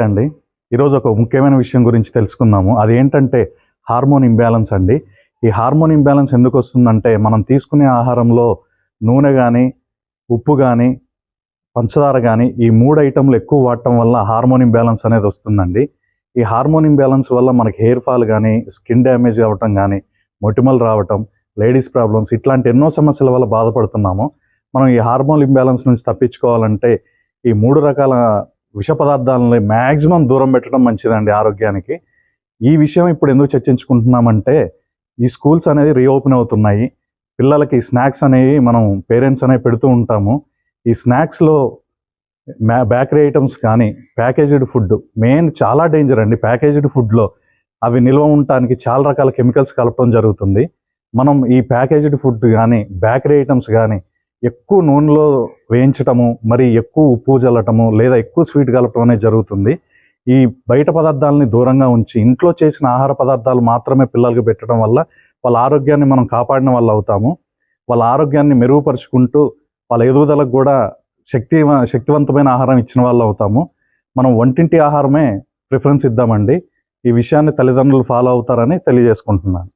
అండి. ఈరోజు ఒక ముఖ్యమైన విషయం గురించి తెలుసుకుందాము. అదేంటంటే హార్మోన్ ఇంబ్యాలెన్స్ అండి. ఈ హార్మోన్ ఇంబ్యాలెన్స్ ఎందుకొస్తుందంటే, మనం తీసుకునే ఆహారంలో నూనె గానీ, ఉప్పు గానీ, పంచదార గానీ ఈ 3 ఐటెమ్‌లు ఎక్కువ వాడటం వల్ల హార్మోన్ ఇంబ్యాలెన్స్ అనేది వస్తుందండి. ఈ హార్మోన్ ఇంబ్యాలెన్స్ వల్ల మనకి హెయిర్ ఫాల్ గానీ, స్కిన్ డ్యామేజ్ అవ్వటం గానీ, మొటిమలు రావటం, లేడీస్ ప్రాబ్లమ్స్ ఇట్లాంటి ఎన్నో సమస్యల వల్ల బాధపడుతున్నాము. మనం ఈ హార్మోన్ ఇంబ్యాలెన్స్ నుంచి తప్పించుకోవాలంటే ఈ 3 రకాల విష పదార్థాలని మ్యాక్సిమం దూరం పెట్టడం మంచిదండి ఆరోగ్యానికి. ఈ విషయం ఇప్పుడు ఎందుకు చర్చించుకుంటున్నామంటే, ఈ స్కూల్స్ అనేది రీఓపెన్ అవుతున్నాయి. పిల్లలకి స్నాక్స్ అనేవి మనం పేరెంట్స్ అనేవి పెడుతూ ఉంటాము. ఈ స్నాక్స్‌లో బేకరీ ఐటమ్స్ కానీ, ప్యాకేజ్డ్ ఫుడ్ మెయిన్ చాలా డేంజర్ అండి. ప్యాకేజ్డ్ ఫుడ్‌లో అవి నిల్వ ఉండటానికి చాలా రకాల కెమికల్స్ కలపడం జరుగుతుంది. మనం ఈ ప్యాకేజ్డ్ ఫుడ్ గానీ, బేకరీ ఐటమ్స్ గానీ ఎక్కువ నూనెలో వేయించటము, మరి ఎక్కువ ఉప్పు జల్లటము, లేదా ఎక్కువ స్వీట్ కలపడం అనేది జరుగుతుంది. ఈ బయట పదార్థాలని దూరంగా ఉంచి, ఇంట్లో చేసిన ఆహార పదార్థాలు మాత్రమే పిల్లలకి పెట్టడం వల్ల, వాళ్ళ ఆరోగ్యాన్ని మనం కాపాడిన వాళ్ళు అవుతాము. వాళ్ళ ఆరోగ్యాన్ని మెరుగుపరుచుకుంటూ, వాళ్ళ ఎదుగుదలకు కూడా శక్తివంతమైన ఆహారం ఇచ్చిన వాళ్ళు అవుతాము. మనం వంటింటి ఆహారమే ప్రిఫరెన్స్ ఇద్దామండి. ఈ విషయాన్ని తల్లిదండ్రులు ఫాలో అవుతారని తెలియజేసుకుంటున్నాను.